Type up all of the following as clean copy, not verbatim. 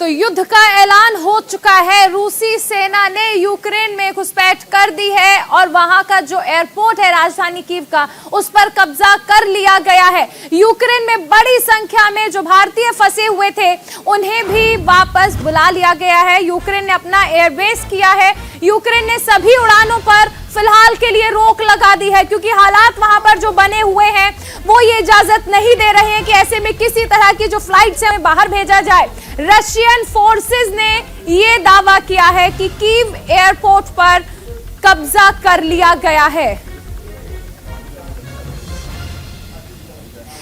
तो युद्ध का ऐलान हो चुका है। रूसी सेना ने यूक्रेन में घुसपैठ कर दी है और वहां का जो एयरपोर्ट है राजधानी कीव का, उस पर कब्जा कर लिया गया है। यूक्रेन में बड़ी संख्या में जो भारतीय फंसे हुए थे उन्हें भी वापस बुला लिया गया है। यूक्रेन ने अपना एयरबेस किया है। यूक्रेन ने सभी उड़ानों पर फिलहाल के लिए रोक लगा दी है, क्योंकि हालात वहां पर जो बने हुए हैं वो ये इजाजत नहीं दे रहे हैं कि ऐसे में किसी तरह की जो फ्लाइट्स हैं बाहर भेजा जाए। रशियन फोर्सेस ने ये दावा किया है कि कीव एयरपोर्ट पर कब्जा कर लिया गया है।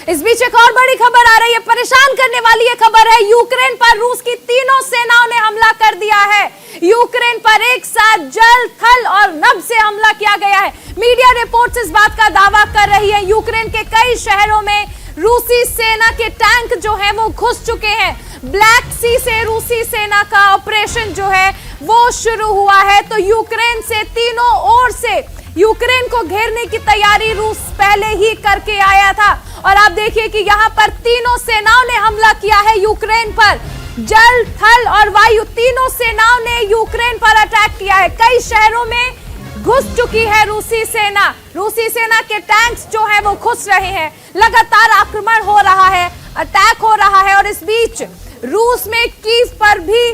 इस बीच एक और बड़ी खबर आ रही है, परेशान करने वाली ये खबर है। यूक्रेन पर रूस की तीनों सेनाओं ने हमला कर दिया है। यूक्रेन पर एक साथ जल, थल और नभ से हमला किया गया है। मीडिया रिपोर्ट्स इस बात का दावा कर रही है। यूक्रेन के कई शहरों में रूसी सेना के टैंक जो हैं वो घुस चुके हैं। ब्लैक सी से रूसी सेना का ऑपरेशन जो है वो शुरू हुआ है। तो यूक्रेन से तीनों ओर से यूक्रेन को घेरने की तैयारी रूस पहले ही करके आया था। और आप देखिए कि यहां पर तीनों सेनाओं ने हमला किया है यूक्रेन पर। जल, थल और वायु तीनों सेनाओं ने यूक्रेन पर अटैक किया है। कई शहरों में घुस चुकी है रूसी सेना। रूसी सेना के टैंक्स जो हैं वो घुस रहे हैं। लगातार आक्रमण हो रहा है, अटैक हो रहा है। और इस बीच रूस में कीव पर भी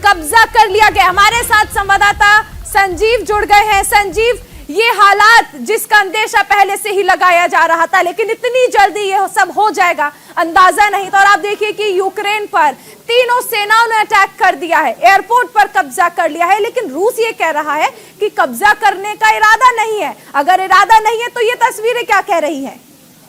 कब्जा कर लिया गया। हमारे साथ संवाददाता संजीव जुड़ गए हैं। संजीव, ये हालात जिसका अंदेशा पहले से ही लगाया जा रहा था, लेकिन इतनी जल्दी ये सब हो जाएगा अंदाजा नहीं था। और आप देखिए कि यूक्रेन पर तीनों सेनाओं ने अटैक कर दिया है, एयरपोर्ट पर कब्जा कर लिया है। लेकिन रूस ये कह रहा है कि कब्जा करने का इरादा नहीं है। अगर इरादा नहीं है तो ये तस्वीरें क्या कह रही हैं?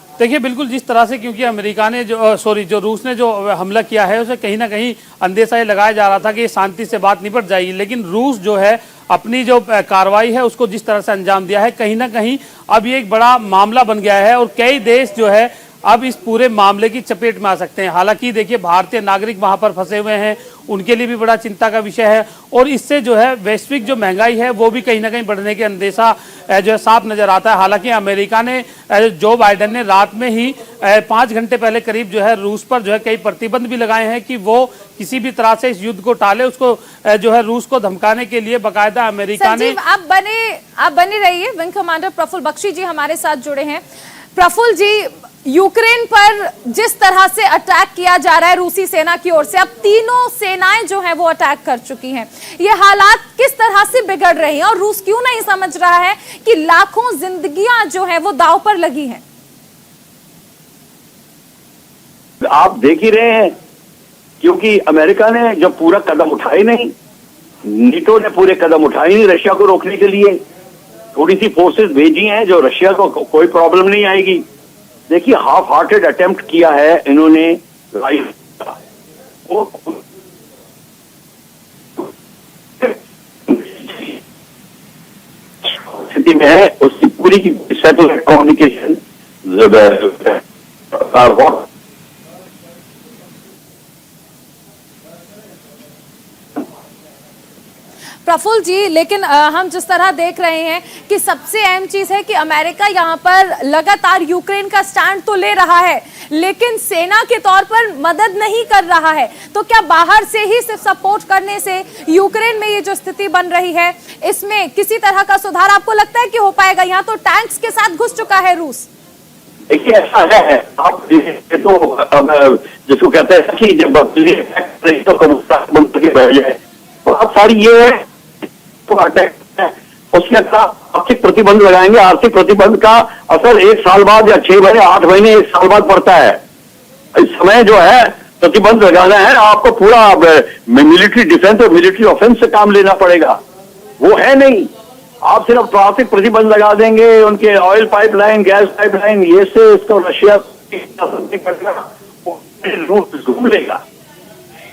देखिए, बिल्कुल जिस तरह से, क्योंकि अमेरिका ने जो रूस ने जो हमला किया है उसे कहीं ना कहीं अंदेशा ये लगाया जा रहा था कि शांति से बात निपट जाएगी। लेकिन रूस जो है अपनी जो कार्रवाई है उसको जिस तरह से अंजाम दिया है, कहीं ना कहीं अब ये एक बड़ा मामला बन गया है और कई देश जो है अब इस पूरे मामले की चपेट में आ सकते हैं। हालांकि देखिए, भारतीय नागरिक वहां पर फंसे हुए हैं, उनके लिए भी बड़ा चिंता का विषय है। और इससे जो है वैश्विक जो महंगाई है वो भी कहीं ना कहीं बढ़ने के अंदेशा जो है साफ नजर आता है। हालांकि अमेरिका ने, जो बाइडेन ने रात में ही 5 घंटे पहले करीब जो है रूस पर जो है कई प्रतिबंध भी लगाए हैं कि वो किसी भी तरह से इस युद्ध को टाले। उसको जो है रूस को धमकाने के लिए बाकायदा अमेरिका ने। आप बने रहिए। विंग कमांडर प्रफुल्ल बख्शी जी हमारे साथ जुड़े हैं। प्रफुल्ल जी, यूक्रेन पर जिस तरह से अटैक किया जा रहा है रूसी सेना की ओर से, अब तीनों सेनाएं जो हैं वो अटैक कर चुकी हैं। ये हालात किस तरह से बिगड़ रहे हैं और रूस क्यों नहीं समझ रहा है कि लाखों जिंदगियां जो हैं वो दांव पर लगी हैं? आप देख ही रहे हैं, क्योंकि अमेरिका ने जब पूरा कदम उठाए नहीं, नीटो ने पूरे कदम उठाए नहीं रशिया को रोकने के लिए। थोड़ी सी फोर्सेस भेजी हैं जो रशिया को कोई प्रॉब्लम नहीं आएगी। देखिए, हाफ हार्टेड अटेम्प्ट किया है इन्होंने वो स्थिति में है। उसकी पूरी की सैटेलाइट कम्युनिकेशन प्रफुल्ल जी, लेकिन हम जिस तरह देख रहे हैं कि सबसे अहम चीज है कि अमेरिका यहाँ पर लगातार यूक्रेन का स्टैंड तो ले रहा है, लेकिन सेना के तौर पर मदद नहीं कर रहा है। तो क्या बाहर से ही सिर्फ सपोर्ट करने से यूक्रेन में ये जो स्थिति बन रही है इसमें किसी तरह का सुधार आपको लगता है कि हो पाएगा? यहाँ तो टैंक्स के साथ घुस चुका है रूस। देखिए, ऐसा है, आप तो जिसको कहते हैं कि जब बहुत सारी ये है उसके आर्थिक प्रतिबंध लगाएंगे। आर्थिक प्रतिबंध का असर 1 साल बाद या 6 महीने, 8 महीने, 1 साल बाद पड़ता है। इस समय जो है प्रतिबंध लगाना है, आपको पूरा मिलिट्री डिफेंस और मिलिट्री ऑफेंस से काम लेना पड़ेगा। वो है नहीं, आप सिर्फ आर्थिक प्रतिबंध लगा देंगे। उनके ऑयल पाइपलाइन, गैस पाइपलाइन, ये से इसको रशिया घूम लेगा।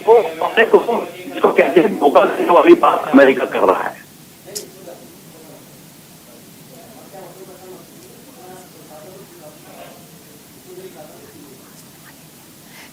वो अपने को इसको कहते हैं धोखा देने वाली बात अमेरिका कर रहा है।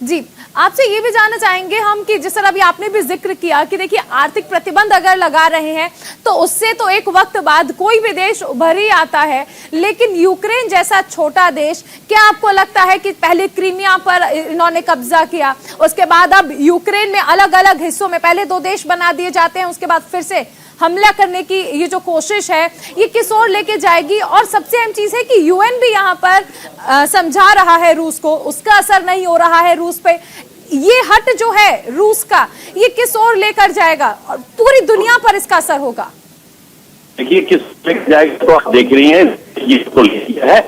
जी, आपसे ये भी जानना चाहेंगे हम कि जिस तरह अभी आपने भी जिक्र किया कि देखिए आर्थिक प्रतिबंध अगर लगा रहे हैं तो उससे तो एक वक्त बाद कोई भी देश उभर ही आता है, लेकिन यूक्रेन जैसा छोटा देश, क्या आपको लगता है कि पहले क्रीमिया पर इन्होंने कब्जा किया, उसके बाद अब यूक्रेन में अलग अलग हिस्सों में पहले 2 देश बना दिए जाते हैं, उसके बाद फिर से हमला करने की ये जो कोशिश है ये किस ओर लेके जाएगी? और सबसे अहम चीज है कि यूएन भी यहाँ पर समझा रहा है रूस को, उसका असर नहीं हो रहा है रूस पे। ये हट जो है रूस का, ये किस ओर लेकर जाएगा और पूरी दुनिया पर इसका असर होगा? देखिए किस लेकर जाएगा तो आप देख रही हैं, ये तो है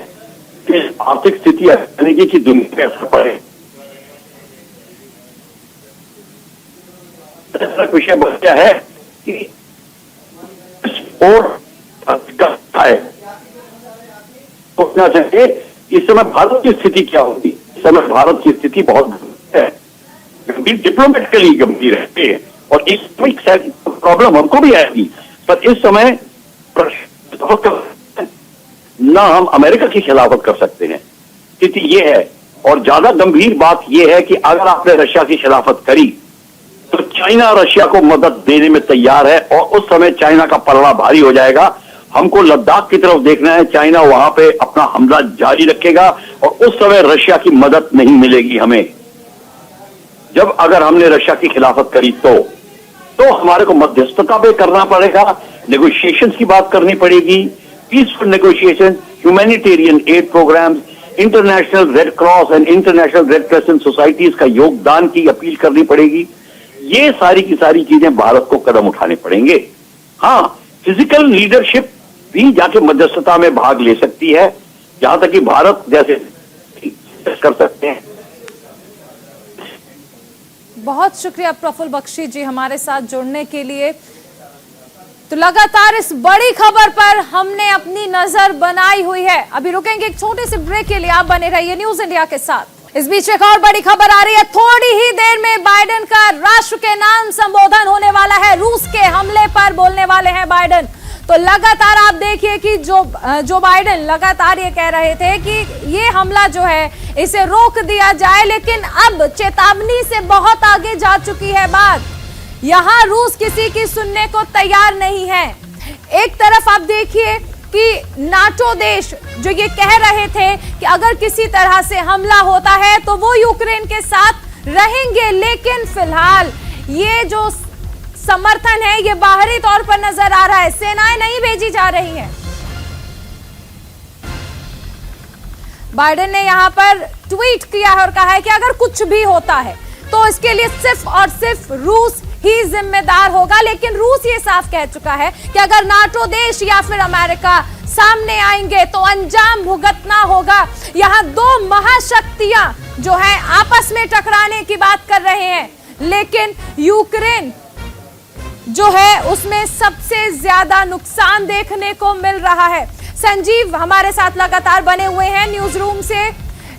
कि आर्थिक स्थिति यानी कि दुनिया पे असर पड़े। विषय बच गया है कि और है सोचना चाहिए इस समय भारत की स्थिति क्या होगी। इस समय भारत की स्थिति बहुत गंभीर, डिप्लोमेटिकली गंभीर है और इस प्रॉब्लम हमको भी आएगी, पर इस समय ना हम अमेरिका की खिलाफत कर सकते हैं, स्थिति ये है। और ज्यादा गंभीर बात यह है कि अगर आपने रशिया की खिलाफत करी तो चाइना रशिया को मदद देने में तैयार है और उस समय चाइना का पलड़ा भारी हो जाएगा। हमको लद्दाख की तरफ देखना है, चाइना वहां पे अपना हमला जारी रखेगा और उस समय रशिया की मदद नहीं मिलेगी हमें। जब अगर हमने रशिया की खिलाफत करी तो हमारे को मध्यस्थता पे करना पड़ेगा, नेगोशिएशंस की बात करनी पड़ेगी, peaceful negotiation, humanitarian aid programs, international red cross and international red crescent societies का योगदान की अपील करनी पड़ेगी। ये सारी की सारी चीजें भारत को कदम उठाने पड़ेंगे। हाँ, फिजिकल लीडरशिप भी जाके मध्यस्थता में भाग ले सकती है, जहां तक कि भारत जैसे कर सकते हैं। बहुत शुक्रिया प्रफुल्ल बख्शी जी हमारे साथ जुड़ने के लिए। तो लगातार इस बड़ी खबर पर हमने अपनी नजर बनाई हुई है। अभी रुकेंगे एक छोटे से ब्रेक के लिए, आप बने रहिए न्यूज इंडिया के साथ। इस बीच एक और बड़ी खबर आ रही है, थोड़ी ही देर में बाइडेन का राष्ट्र के नाम संबोधन होने वाला है। रूस के हमले पर बोलने वाले हैं बाइडेन। तो लगातार आप देखिए कि जो बाइडेन लगातार ये कह रहे थे कि ये हमला जो है इसे रोक दिया जाए, लेकिन अब चेतावनी से बहुत आगे जा चुकी है बात। यहां रूस किसी की सुनने को तैयार नहीं है। एक तरफ आप देखिए कि नाटो देश जो ये कह रहे थे कि अगर किसी तरह से हमला होता है तो वो यूक्रेन के साथ रहेंगे, लेकिन फिलहाल ये जो समर्थन है ये बाहरी तौर पर नजर आ रहा है, सेनाएं नहीं भेजी जा रही हैं। बाइडेन ने यहां पर ट्वीट किया है और कहा है कि अगर कुछ भी होता है तो इसके लिए सिर्फ और सिर्फ रूस ही जिम्मेदार होगा। लेकिन रूस ये साफ कह चुका है कि अगर नाटो देश या फिर अमेरिका सामने आएंगे तो अंजाम भुगतना होगा। यहां 2 महाशक्तियां जो है आपस में टकराने की बात कर रहे हैं, लेकिन यूक्रेन जो है उसमें सबसे ज्यादा नुकसान देखने को मिल रहा है। संजीव हमारे साथ लगातार बने हुए हैं न्यूज रूम से।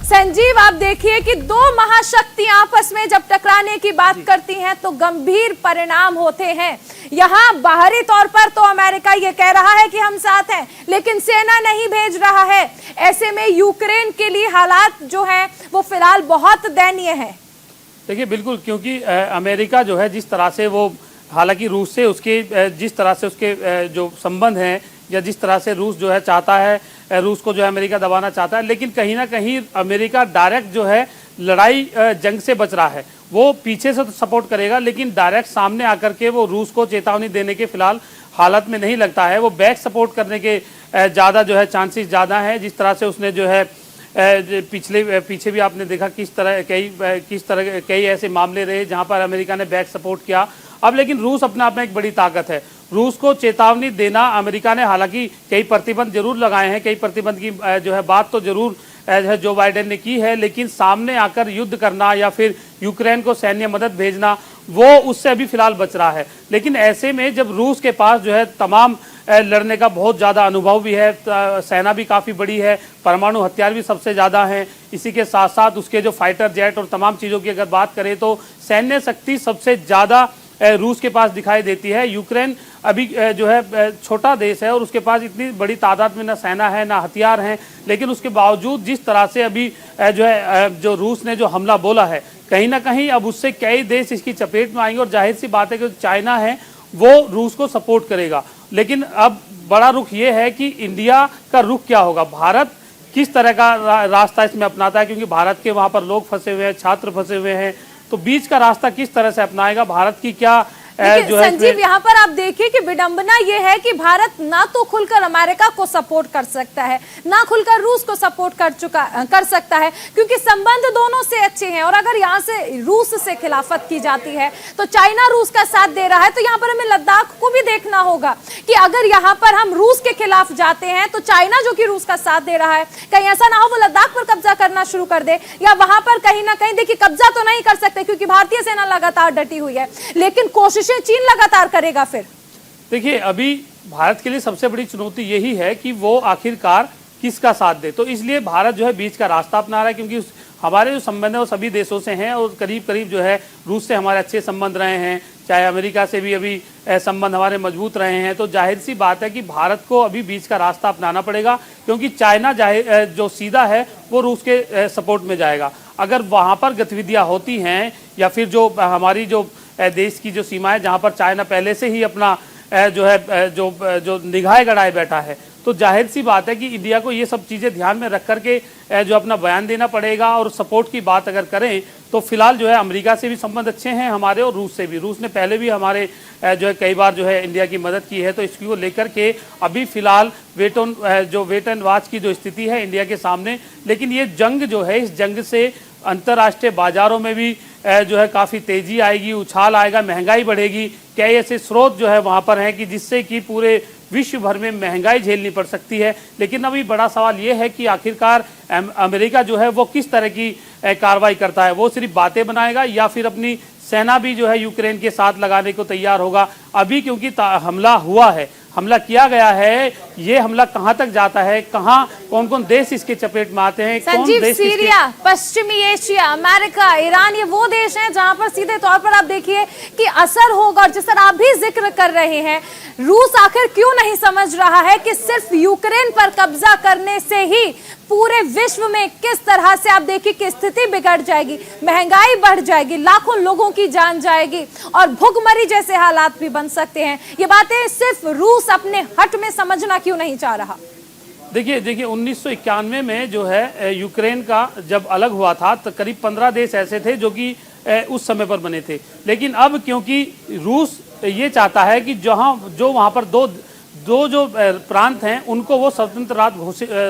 संजीव, आप देखिए कि 2 महाशक्तियां आपस में जब टकराने की बात करती हैं तो गंभीर परिणाम होते हैं। यहां बाहरी तौर पर तो अमेरिका ये कह रहा है कि हम साथ हैं, लेकिन सेना नहीं भेज रहा है। ऐसे में यूक्रेन के लिए हालात जो हैं वो फिलहाल बहुत दयनीय है। देखिए बिल्कुल, क्योंकि अमेरिका जो है जिस तरह से वो, हालांकि रूस से उसके जिस तरह से उसके जो संबंध हैं या जिस तरह से रूस जो है चाहता है, रूस को जो है अमेरिका दबाना चाहता है, लेकिन कहीं ना कहीं अमेरिका डायरेक्ट जो है लड़ाई जंग से बच रहा है। वो पीछे से तो सपोर्ट करेगा, लेकिन डायरेक्ट सामने आकर के वो रूस को चेतावनी देने के फिलहाल हालत में नहीं लगता है। वो बैक सपोर्ट करने के ज़्यादा जो है चांसेस ज़्यादा हैं। जिस तरह से उसने जो है पीछे भी आपने देखा किस तरह कई ऐसे मामले रहे जहां पर अमेरिका ने बैक सपोर्ट किया। अब लेकिन रूस अपने आप में एक बड़ी ताकत है। रूस को चेतावनी देना अमेरिका ने, हालांकि कई प्रतिबंध जरूर लगाए हैं, कई प्रतिबंध की जो है बात तो जरूर जो बाइडेन ने की है, लेकिन सामने आकर युद्ध करना या फिर यूक्रेन को सैन्य मदद भेजना, वो उससे अभी फिलहाल बच रहा है। लेकिन ऐसे में जब रूस के पास जो है तमाम लड़ने का बहुत ज़्यादा अनुभव भी है, सेना भी काफ़ी बड़ी है, परमाणु हथियार भी सबसे ज़्यादा हैं, इसी के साथ साथ उसके जो फाइटर जेट और तमाम चीज़ों की अगर बात करें तो सैन्य शक्ति सबसे ज़्यादा रूस के पास दिखाई देती है। यूक्रेन अभी जो है छोटा देश है और उसके पास इतनी बड़ी तादाद में ना सेना है ना हथियार हैं, लेकिन उसके बावजूद जिस तरह से अभी जो है जो रूस ने जो हमला बोला है कहीं ना कहीं अब उससे कई देश इसकी चपेट में आएंगे और जाहिर सी बात है कि चाइना है वो रूस को सपोर्ट करेगा। लेकिन अब बड़ा रुख ये है कि इंडिया का रुख क्या होगा, भारत किस तरह का रास्ता इसमें अपनाता है, क्योंकि भारत के वहां पर लोग फंसे हुए हैं, छात्र फंसे हुए हैं, तो बीच का रास्ता किस तरह से अपनाएगा, भारत की क्या जो है संजीव, यहाँ पर आप देखिए कि विडंबना ये है कि भारत ना तो खुलकर अमेरिका को सपोर्ट कर सकता है, ना खुलकर रूस को सपोर्ट कर सकता है, क्योंकि संबंध दोनों से अच्छे हैं। और अगर यहाँ से रूस से खिलाफत की जाती है तो चाइना रूस का साथ दे रहा है, तो यहाँ पर हमें लद्दाख को भी देखना होगा कि अगर यहाँ पर हम रूस के खिलाफ जाते हैं तो चाइना जो कि रूस का साथ दे रहा है, कहीं ऐसा ना हो वो लद्दाख पर कब्जा करना शुरू कर दे, या वहां पर कहीं ना कहीं, देखिए कब्जा तो नहीं कर सकते क्योंकि भारतीय सेना लगातार डटी हुई है, लेकिन कोशिश चीन लगातार करेगा। फिर देखिए अभी भारत के लिए सबसे बड़ी चुनौती यही है कि वो आखिरकार किसका साथ दे। तो इसलिए भारत जो है बीच का रास्ता अपना रहा है, क्योंकि हमारे जो संबंध है वो सभी देशों से हैं और करीब करीब जो है रूस से हमारे अच्छे संबंध रहे हैं, चाहे अमेरिका से भी अभी संबंध हमारे मजबूत रहे हैं। तो जाहिर सी बात है कि भारत को अभी बीच का रास्ता अपनाना पड़ेगा, क्योंकि चाइना जो सीधा है वो रूस के सपोर्ट में जाएगा। अगर वहाँ पर गतिविधियाँ होती हैं या फिर जो हमारी जो देश की जो सीमाएं जहां पर चाइना पहले से ही अपना जो है जो निगाह गड़ाए बैठा है, तो जाहिर सी बात है कि इंडिया को ये सब चीज़ें ध्यान में रख करके जो अपना बयान देना पड़ेगा। और सपोर्ट की बात अगर करें तो फिलहाल जो है अमेरिका से भी संबंध अच्छे हैं हमारे और रूस से भी। रूस ने पहले भी हमारे जो है कई बार जो है इंडिया की मदद की है, तो इसको लेकर के अभी फिलहाल वेट एंड वॉच की जो स्थिति है इंडिया के सामने। लेकिन ये जंग जो है, इस जंग से अंतर्राष्ट्रीय बाजारों में भी जो है काफ़ी तेजी आएगी, उछाल आएगा, महंगाई बढ़ेगी। कई ऐसे स्रोत जो है वहाँ पर हैं कि जिससे कि पूरे विश्व भर में महंगाई झेलनी पड़ सकती है। लेकिन अभी बड़ा सवाल ये है कि आखिरकार अमेरिका जो है वो किस तरह की कार्रवाई करता है, वो सिर्फ बातें बनाएगा या फिर अपनी सेना भी जो है यूक्रेन के साथ लगाने को तैयार होगा। अभी क्योंकि हमला हुआ है, हमला किया गया है, ये हमला कहां तक जाता है, कहां कौन कौन देश इसके चपेट में आते हैं, कौन देश सीरिया, पश्चिमी एशिया, अमेरिका, ईरान, ये वो देश हैं जहां पर सीधे तौर पर आप देखिए कि असर होगा। और जिस तरह आप भी जिक्र कर रहे हैं, रूस आखिर क्यों नहीं समझ रहा है कि सिर्फ यूक्रेन पर कब्जा करने से ही पूरे विश्व में किस तरह से आप देखिए कि स्थिति बिगड़ जाएगी, महंगाई बढ़ जाएगी, लाखों लोगों की जान जाएगी और भुखमरी जैसे हालात भी बन सकते हैं। ये बातें सिर्फ रूस अपने हट में समझना क्यों नहीं चाह रहा? देखिए 1991 में जो है यूक्रेन का जब अलग हुआ था तो करीब 15 देश ऐसे थे जो कि उस समय पर बने थे। लेकिन अब क्योंकि रूस ये चाहता है कि जो वहाँ पर दो जो प्रांत हैं उनको वो स्वतंत्र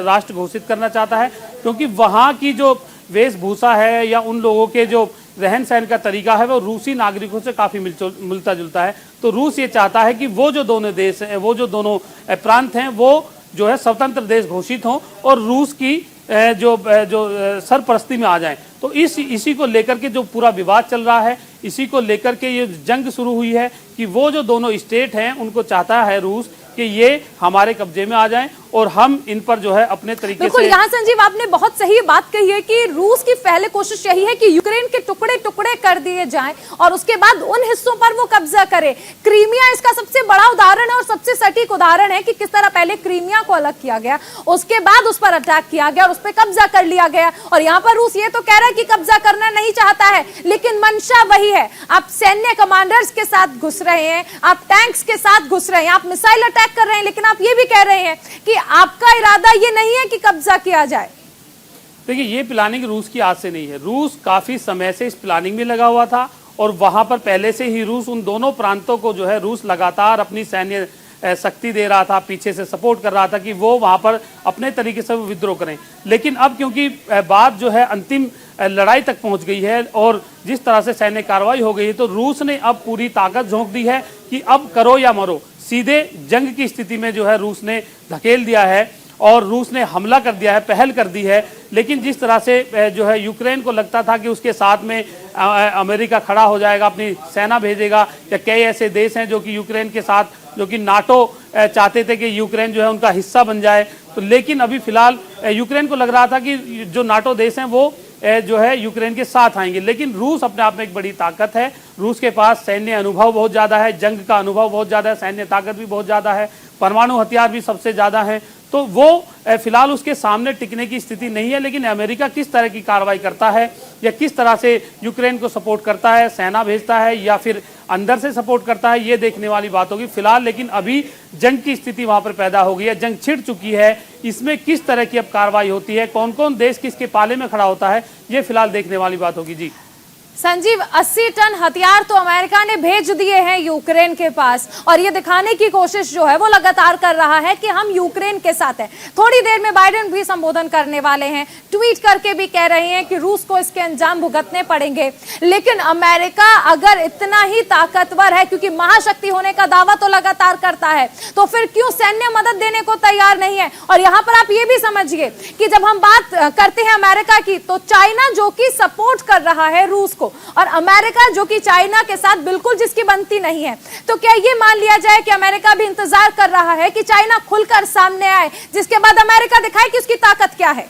राष्ट्र घोषित करना चाहता है, क्योंकि वहाँ की जो वेशभूषा है या उन लोगों के जो रहन सहन का तरीका है वो रूसी नागरिकों से काफ़ी मिलता जुलता है। तो रूस ये चाहता है कि वो जो दोनों देश हैं, वो जो दोनों प्रांत हैं, वो जो है स्वतंत्र देश घोषित हों और रूस की जो सरपरस्ती में आ जाएं। तो इसी को लेकर के जो पूरा विवाद चल रहा है, इसी को लेकर के ये जंग शुरू हुई है कि वो जो दोनों स्टेट हैं उनको चाहता है रूस कि ये हमारे कब्जे में आ जाएं और हम इन पर जो है अपने तरीके से। यहाँ संजीव आपने बहुत सही बात कही है कि रूस की पहले कोशिश यही है कि यूक्रेन के टुकड़े टुकड़े कर दिए जाएं और उसके बाद उन हिस्सों पर वो कब्जा करे। क्रीमिया इसका सबसे बड़ा उदाहरण है और सबसे सटीक उदाहरण है कि किस तरह पहले क्रीमिया को अलग किया गया, उसके बाद उस पर अटैक किया गया और उस पर कब्जा कर लिया गया। और यहाँ पर रूस ये तो कह रहा है कि कब्जा करना नहीं चाहता है, लेकिन मंशा वही है। आप सैन्य कमांडर्स के साथ घुस रहे हैं, आप टैंक्स के साथ घुस रहे हैं, आप मिसाइल अटैक कर रहे हैं, लेकिन आप ये भी कह रहे हैं कि आपका इरादा ये नहीं है कि कब्जा किया जाए। देखिए ये प्लानिंग रूस की आज से नहीं है, रूस काफी समय से इस प्लानिंग में लगा हुआ था और वहां पर पहले से ही रूस उन दोनों प्रांतों को जो है रूस लगातार अपनी सैन्य शक्ति दे रहा था, पीछे से सपोर्ट कर रहा था कि वो वहां पर अपने तरीके से विद्रोह करें। लेकिन अब क्योंकि बात जो है अंतिम लड़ाई तक पहुंच गई है और जिस तरह से सैन्य कार्रवाई हो गई है, तो रूस ने अब पूरी ताकत झोंक दी है कि अब करो या मरो, सीधे जंग की स्थिति में जो है रूस ने धकेल दिया है और रूस ने हमला कर दिया है, पहल कर दी है। लेकिन जिस तरह से जो है यूक्रेन को लगता था कि उसके साथ में अमेरिका खड़ा हो जाएगा, अपनी सेना भेजेगा, या कई ऐसे देश हैं जो कि यूक्रेन के साथ, जो कि नाटो चाहते थे कि यूक्रेन जो है उनका हिस्सा बन जाए। तो लेकिन अभी फिलहाल यूक्रेन को लग रहा था कि जो नाटो देश हैं वो जो है यूक्रेन के साथ आएंगे। लेकिन रूस अपने आप में एक बड़ी ताकत है, रूस के पास सैन्य अनुभव बहुत ज़्यादा है, जंग का अनुभव बहुत ज़्यादा है, सैन्य ताकत भी बहुत ज़्यादा है, परमाणु हथियार भी सबसे ज़्यादा है। तो वो फिलहाल उसके सामने टिकने की स्थिति नहीं है। लेकिन अमेरिका किस तरह की कार्रवाई करता है या किस तरह से यूक्रेन को सपोर्ट करता है, सेना भेजता है या फिर अंदर से सपोर्ट करता है, ये देखने वाली बात होगी फिलहाल। लेकिन अभी जंग की स्थिति वहां पर पैदा हो गई है, जंग छिड़ चुकी है। इसमें किस तरह की अब कार्रवाई होती है, कौन कौन देश किसके पाले में खड़ा होता है, ये फिलहाल देखने वाली बात होगी। जी संजीव, 80 टन हथियार तो अमेरिका ने भेज दिए हैं यूक्रेन के पास, और ये दिखाने की कोशिश जो है वो लगातार कर रहा है कि हम यूक्रेन के साथ हैं। थोड़ी देर में बाइडेन भी संबोधन करने वाले हैं, ट्वीट करके भी कह रहे हैं कि रूस को इसके अंजाम भुगतने पड़ेंगे। लेकिन अमेरिका अगर इतना ही ताकतवर है, क्योंकि महाशक्ति होने का दावा तो लगातार करता है, तो फिर क्यों सैन्य मदद देने को तैयार नहीं है? और यहां पर आप ये भी समझिए कि जब हम बात करते हैं अमेरिका की, तो चाइना जो कि सपोर्ट कर रहा है रूस को, और अमेरिका जो कि चाइना के साथ बिल्कुल जिसकी बनती नहीं है, तो क्या ये मान लिया जाए कि अमेरिका भी इंतजार कर रहा है कि चाइना खुलकर सामने आए, जिसके बाद अमेरिका दिखाए कि उसकी ताकत क्या है?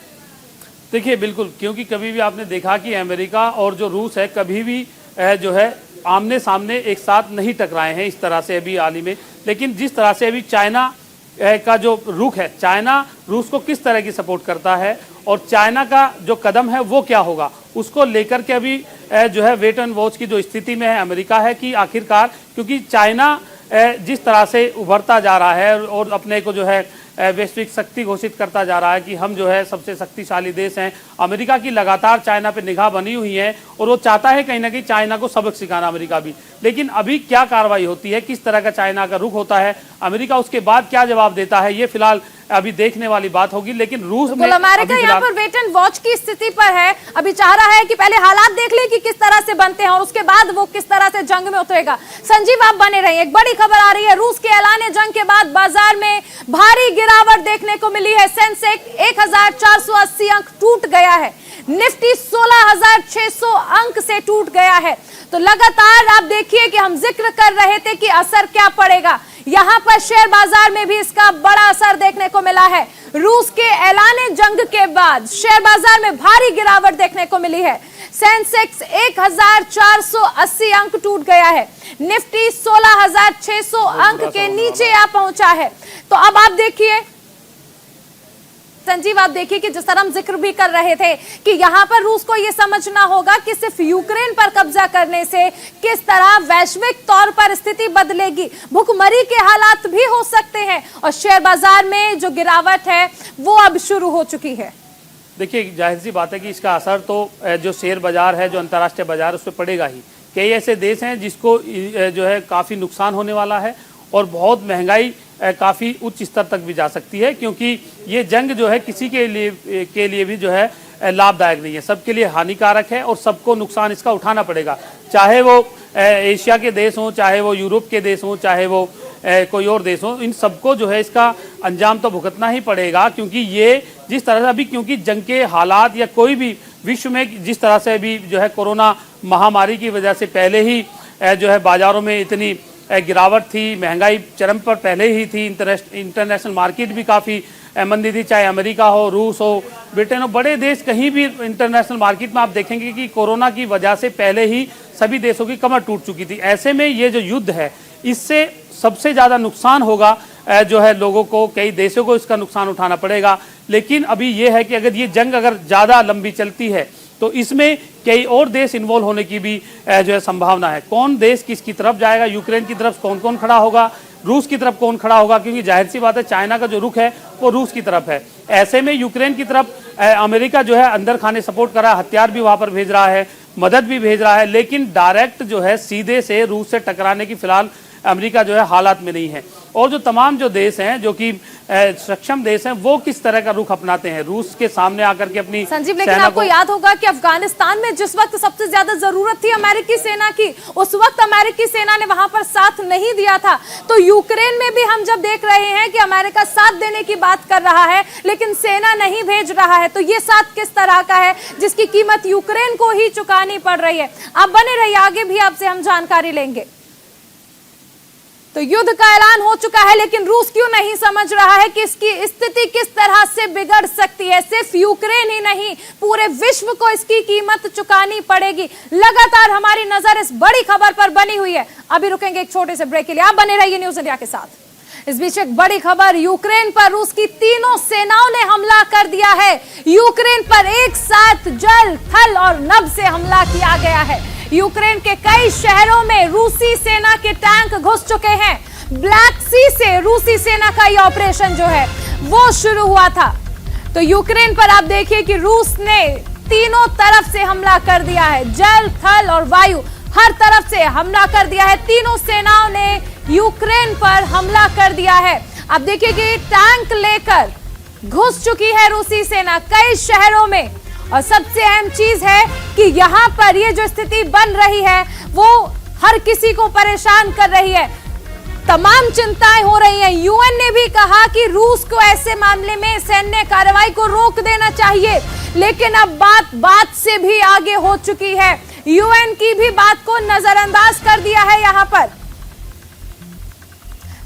देखिए बिल्कुल, क्योंकि कभी भी आपने देखा कि अमेरिका और जो रूस है कभी भी जो है आमने सामने एक साथ नहीं टकराए हैं इस तरह से अभी हाल ही में। लेकिन जिस तरह से अभी चाइना का जो रुख है, चाइना रूस को किस तरह की सपोर्ट करता है और चाइना का जो कदम है वो क्या होगा, उसको लेकर के अभी जो है वेट एंड वॉच की जो स्थिति में है अमेरिका है कि आखिरकार, क्योंकि चाइना जिस तरह से उभरता जा रहा है और अपने को जो है वैश्विक शक्ति घोषित करता जा रहा है कि हम जो है सबसे शक्तिशाली देश हैं, अमेरिका की लगातार चाइना पे निगाह बनी हुई है और वो चाहता है कहीं ना कहीं चाइना को सबक सिखाना अमेरिका भी। लेकिन अभी क्या कार्रवाई होती है, किस तरह का चाइना का रुख होता है, अमेरिका उसके बाद क्या जवाब देता है, ये फिलहाल अभी देखने वाली बात होगी। लेकिन रूस में अमेरिका यहाँ पर वेट एंड वॉच की स्थिति पर है, अभी चाह रहा है कि पहले हालात देख ले कि किस तरह से बनते हैं और उसके बाद वो किस तरह से जंग में उतरेगा। संजीव, आप बने रहिए, एक बड़ी खबर आ रही है। रूस के ऐलान जंग के बाद बाजार में भारी गिरावट देखने को मिली है। सेंसेक्स 1480 अंक टूट गया है, निफ्टी 16,600 अंक से टूट गया है। तो लगातार आप देखिए कि हम जिक्र कर रहे थे कि असर क्या पड़ेगा, यहां पर शेयर बाजार में भी इसका बड़ा असर देखने को मिला है। रूस के ऐलान जंग के बाद शेयर बाजार में भारी गिरावट देखने को मिली है। सेंसेक्स 1480 अंक टूट गया है, निफ्टी 16,600 अंक के नीचे आ पहुंचा है। तो अब आप देखिए संजीव, आप देखिए कि जिस तरह हम जिक्र भी कर रहे थे कि यहां पर रूस को यह समझना होगा कि सिर्फ यूक्रेन पर कब्जा करने से किस तरह वैश्विक तौर पर स्थिति बदलेगी, भुखमरी के हालात भी हो सकते हैं और शेयर बाजार में जो गिरावट है वो अब शुरू हो चुकी है। देखिए जाहिर सी बात है कि इसका असर तो जो शेयर बाजार है, जो अंतर्राष्ट्रीय बाजार, उस पर पड़ेगा ही। कई ऐसे देश हैं जिसको जो है काफी नुकसान होने वाला है और बहुत महंगाई काफ़ी उच्च स्तर तक भी जा सकती है, क्योंकि ये जंग जो है किसी के लिए भी जो है लाभदायक नहीं है, सबके लिए हानिकारक है और सबको नुकसान इसका उठाना पड़ेगा। चाहे वो एशिया के देश हों, चाहे वो यूरोप के देश हों, चाहे वो कोई और देश हो, इन सबको जो है इसका अंजाम तो भुगतना ही पड़ेगा। क्योंकि ये जिस तरह से अभी, क्योंकि जंग के हालात या कोई भी विश्व में जिस तरह से अभी जो है कोरोना महामारी की वजह से पहले ही जो है बाजारों में इतनी गिरावट थी, महंगाई चरम पर पहले ही थी, इंटरनेशनल मार्केट भी काफ़ी मंदी थी, चाहे अमेरिका हो, रूस हो, ब्रिटेन हो, बड़े देश कहीं भी इंटरनेशनल मार्केट में आप देखेंगे कि कोरोना की वजह से पहले ही सभी देशों की कमर टूट चुकी थी। ऐसे में ये जो युद्ध है, इससे सबसे ज़्यादा नुकसान होगा जो है लोगों को, कई देशों को इसका नुकसान उठाना पड़ेगा। लेकिन अभी ये है कि अगर ये जंग अगर ज़्यादा लंबी चलती है तो इसमें कई और देश इन्वॉल्व होने की भी जो है संभावना है। कौन देश किसकी तरफ जाएगा, यूक्रेन की तरफ कौन कौन खड़ा होगा, रूस की तरफ कौन खड़ा होगा, क्योंकि जाहिर सी बात है चाइना का जो रुख है वो रूस की तरफ है। ऐसे में यूक्रेन की तरफ अमेरिका जो है अंदर खाने सपोर्ट कर रहा है, हथियार भी वहां पर भेज रहा है, मदद भी भेज रहा है, लेकिन डायरेक्ट जो है सीधे से रूस से टकराने की फिलहाल अमेरिका जो है हालात में नहीं है। और जो तमाम जो देश हैं जो कि सक्षम देश हैं, वो किस तरह का रुख अपनाते हैं रूस के सामने आकर के अपनी संजीव, लेकिन आपको याद होगा कि अफगानिस्तान में जिस वक्त सबसे ज्यादा जरूरत थी अमेरिकी सेना की, उस वक्त अमेरिकी सेना ने वहां पर साथ नहीं दिया था। तो यूक्रेन में भी हम जब देख रहे हैं कि अमेरिका साथ देने की बात कर रहा है लेकिन सेना नहीं भेज रहा है, तो ये साथ किस तरह का है जिसकी कीमत यूक्रेन को ही चुकानी पड़ रही है। आप बने रहिए, आगे भी आपसे हम जानकारी लेंगे। तो युद्ध का ऐलान हो चुका है, लेकिन रूस क्यों नहीं समझ रहा है कि इसकी स्थिति किस तरह से बिगड़ सकती है। सिर्फ यूक्रेन ही नहीं, पूरे विश्व को इसकी कीमत चुकानी पड़ेगी। लगातार हमारी नजर इस बड़ी खबर पर बनी हुई है। अभी रुकेंगे एक छोटे से ब्रेक के लिए, आप बने रहिए न्यूज इंडिया के साथ। इस बीच एक बड़ी खबर, यूक्रेन पर रूस की तीनों सेनाओं ने हमला कर दिया है। यूक्रेन पर एक साथ जल, थल और नभ से हमला किया गया है। यूक्रेन के कई शहरों में रूसी सेना के टैंक घुस चुके हैं। ब्लैक सी से रूसी सेना का ये ऑपरेशन जो है वो शुरू हुआ था। तो यूक्रेन पर आप देखिए कि रूस ने तीनों तरफ से हमला कर दिया है, जल, थल और वायु, हर तरफ से हमला कर दिया है। तीनों सेनाओं ने यूक्रेन पर हमला कर दिया है। आप देखिए कि टैंक लेकर घुस चुकी है रूसी सेना कई शहरों में। और सबसे अहम चीज है कि यहां पर ये जो स्थिति बन रही है वो हर किसी को परेशान कर रही है। तमाम चिंताएं हो रही हैं। यूएन ने भी कहा कि रूस को ऐसे मामले में सैन्य कार्रवाई को रोक देना चाहिए, लेकिन अब बात से भी आगे हो चुकी है। यूएन की भी बात को नजरअंदाज कर दिया है यहां पर।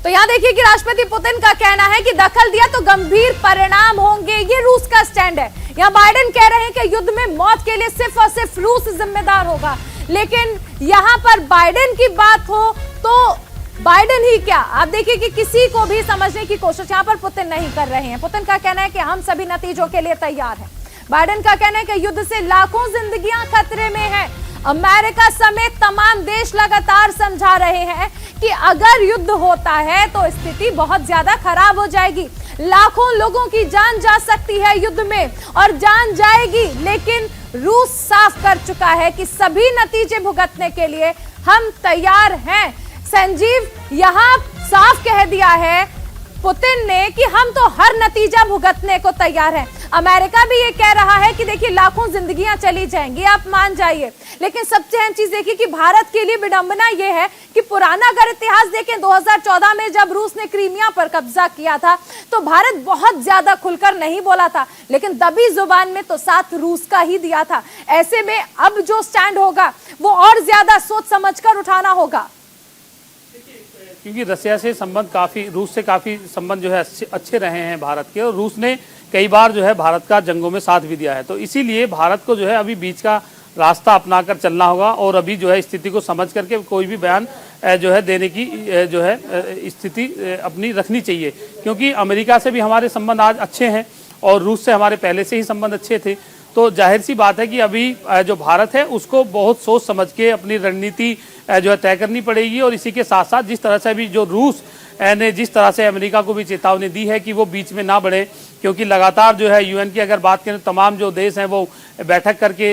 तो यहां देखिए कि राष्ट्रपति पुतिन का कहना है कि दखल दिया तो गंभीर परिणाम होंगे, ये रूस का स्टैंड है। यहां बाइडेन कह रहे हैं कि युद्ध में मौत के लिए सिर्फ और सिर्फ रूस जिम्मेदार होगा, लेकिन यहां पर बाइडेन की बात हो तो बाइडेन ही क्या, आप देखिए कि किसी को भी समझने की कोशिश यहां पर पुतिन नहीं कर रहे हैं। पुतिन का कहना है कि हम सभी नतीजों के लिए तैयार हैं। बाइडेन का कहना है कि युद्ध से लाखों जिंदगियां खतरे में हैं। अमेरिका समेत तमाम देश लगातार समझा रहे हैं कि अगर युद्ध होता है तो स्थिति बहुत ज्यादा खराब हो जाएगी। लाखों लोगों की जान जा सकती है युद्ध में, और जान जाएगी, लेकिन रूस साफ कर चुका है कि सभी नतीजे भुगतने के लिए हम तैयार हैं। संजीव, यहां साफ कह दिया है पुतिन ने कि हम तो हर नतीजा भुगतने को तैयार हैं। अमेरिका भी ये कह रहा है कि देखिए लाखों जिंदगियां चली जाएंगी, आप मान जाइए। लेकिन सबसे अहम चीज देखिए कि भारत के लिए विडंबना ये है कि पुराना अगर इतिहास देखें, 2014 में जब रूस ने क्रीमिया पर कब्जा किया था तो भारत बहुत ज्यादा खुलकर नहीं बोला था, लेकिन दबी जुबान में तो साथ रूस का ही दिया था। ऐसे में अब जो स्टैंड होगा वो और ज्यादा सोच समझकर उठाना होगा, क्योंकि रसिया से संबंध काफ़ी, रूस से काफ़ी संबंध जो है अच्छे रहे हैं भारत के, और रूस ने कई बार जो है भारत का जंगों में साथ भी दिया है। तो इसीलिए भारत को जो है अभी बीच का रास्ता अपनाकर चलना होगा, और अभी जो है स्थिति को समझ करके कोई भी बयान जो है देने की जो है स्थिति अपनी रखनी चाहिए। क्योंकि अमेरिका से भी हमारे संबंध आज अच्छे हैं और रूस से हमारे पहले से ही संबंध अच्छे थे। तो जाहिर सी बात है कि अभी जो भारत है उसको बहुत सोच समझ के अपनी रणनीति जो है तय करनी पड़ेगी। और इसी के साथ साथ जिस तरह से अभी जो रूस ने जिस तरह से अमेरिका को भी चेतावनी दी है कि वो बीच में ना बढ़े, क्योंकि लगातार जो है यूएन की अगर बात करें तमाम जो देश हैं वो बैठक करके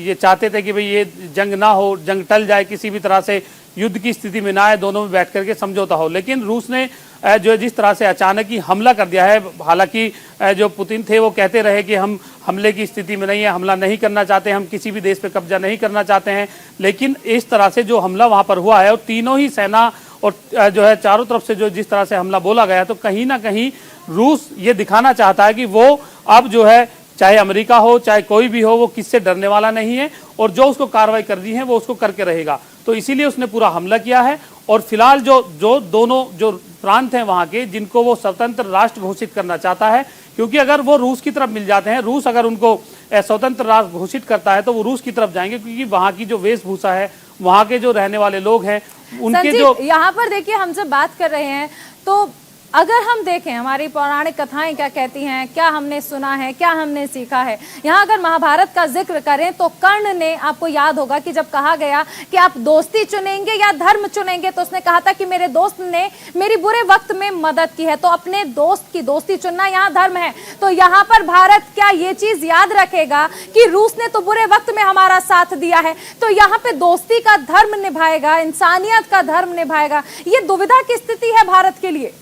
ये चाहते थे कि भाई ये जंग ना हो, जंग टल जाए, किसी भी तरह से युद्ध की स्थिति में ना आए, दोनों में बैठ करके समझौता हो। लेकिन रूस ने जो जिस तरह से अचानक ही हमला कर दिया है, हालांकि जो पुतिन थे वो कहते रहे कि हम हमले की स्थिति में नहीं है, हमला नहीं करना चाहते, हम किसी भी देश पे कब्जा नहीं करना चाहते हैं, लेकिन इस तरह से जो हमला वहां पर हुआ है और तीनों ही सेना और जो है चारों तरफ से जो जिस तरह से हमला बोला गया, तो कहीं ना कहीं रूस ये दिखाना चाहता है कि वो अब जो है चाहे अमेरिका हो चाहे कोई भी हो, वो किससे डरने वाला नहीं है, और जो उसको कार्रवाई करनी है वो उसको करके रहेगा। तो इसीलिए उसने पूरा हमला किया है। और फिलहाल जो दोनों जो प्रांत हैं वहां के, जिनको वो स्वतंत्र राष्ट्र घोषित करना चाहता है, क्योंकि अगर वो रूस की तरफ मिल जाते हैं, रूस अगर उनको स्वतंत्र राष्ट्र घोषित करता है तो वो रूस की तरफ जाएंगे, क्योंकि वहां की जो वेशभूषा है, वहां के जो रहने वाले लोग हैं, उनके जो यहाँ पर देखिए हम जब बात कर रहे हैं तो अगर हम देखें हमारी पौराणिक कथाएं क्या कहती हैं, क्या हमने सुना है, क्या हमने सीखा है। यहाँ अगर महाभारत का जिक्र करें तो कर्ण ने, आपको याद होगा कि जब कहा गया कि आप दोस्ती चुनेंगे या धर्म चुनेंगे, तो उसने कहा था कि मेरे दोस्त ने मेरी बुरे वक्त में मदद की है, तो अपने दोस्त की दोस्ती चुनना यहाँ धर्म है। तो यहाँ पर भारत क्या ये चीज याद रखेगा कि रूस ने तो बुरे वक्त में हमारा साथ दिया है, तो यहाँ पे दोस्ती का धर्म निभाएगा, इंसानियत का धर्म निभाएगा। ये दुविधा की स्थिति है भारत के लिए।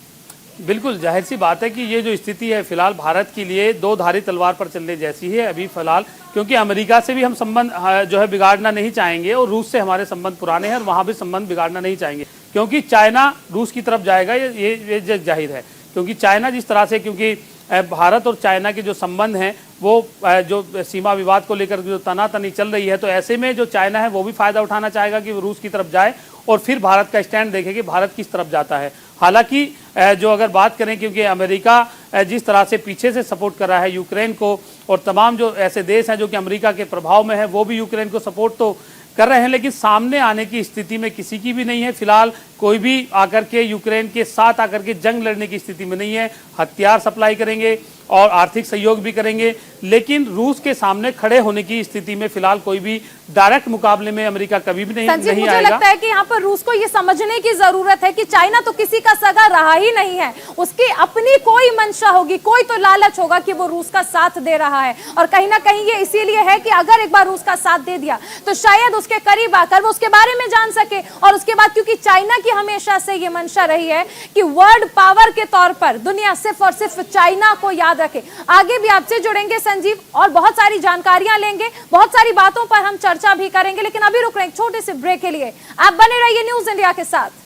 बिल्कुल जाहिर सी बात है कि ये जो स्थिति है फिलहाल भारत के लिए दो धारी तलवार पर चलने जैसी है अभी फिलहाल, क्योंकि अमेरिका से भी हम संबंध जो है बिगाड़ना नहीं चाहेंगे, और रूस से हमारे संबंध पुराने हैं और वहाँ भी संबंध बिगाड़ना नहीं चाहेंगे, क्योंकि चाइना रूस की तरफ जाएगा, ये जाहिर है। क्योंकि चाइना जिस तरह से, क्योंकि भारत और चाइना के जो संबंध हैं वो जो सीमा विवाद को लेकर जो तनातनी चल रही है, तो ऐसे में जो चाइना है वो भी फायदा उठाना चाहेगा कि वो रूस की तरफ जाए, और फिर भारत का स्टैंड देखे कि भारत किस तरफ जाता है। हालांकि जो अगर बात करें, क्योंकि अमेरिका जिस तरह से पीछे से सपोर्ट कर रहा है यूक्रेन को, और तमाम जो ऐसे देश हैं जो कि अमेरिका के प्रभाव में है वो भी यूक्रेन को सपोर्ट तो कर रहे हैं, लेकिन सामने आने की स्थिति में किसी की भी नहीं है। फिलहाल कोई भी आकर के यूक्रेन के साथ आकर के जंग लड़ने की स्थिति में नहीं है। हथियार सप्लाई करेंगे और आर्थिक सहयोग भी करेंगे, लेकिन रूस के सामने खड़े होने की स्थिति में फिलहाल कोई भी डायरेक्ट मुकाबले में अमेरिका कभी भी नहीं संजीव, मुझे आएगा। लगता है कि यहाँ पर रूस को ये समझने की जरूरत है कि चाइना तो किसी का सगा रहा ही नहीं है। उसकी अपनी कोई मंशा होगी, कोई तो लालच होगा कि वो रूस का साथ दे रहा है, और कहीं ना कहीं ये इसीलिए है कि अगर एक बार रूस का साथ दे दिया तो शायद उसके करीब आकर वो उसके बारे में जान सके। और उसके बाद क्योंकि चाइना की हमेशा से ये मंशा रही है कि वर्ल्ड पावर के तौर पर दुनिया सिर्फ और सिर्फ चाइना को याद रखे। आगे भी आपसे जुड़ेंगे संजीव और बहुत सारी जानकारियां लेंगे, बहुत सारी बातों पर हम चर्चा भी करेंगे, लेकिन अभी रुक रहे हैं एक छोटे से ब्रेक के लिए। आप बने रहिए न्यूज इंडिया के साथ।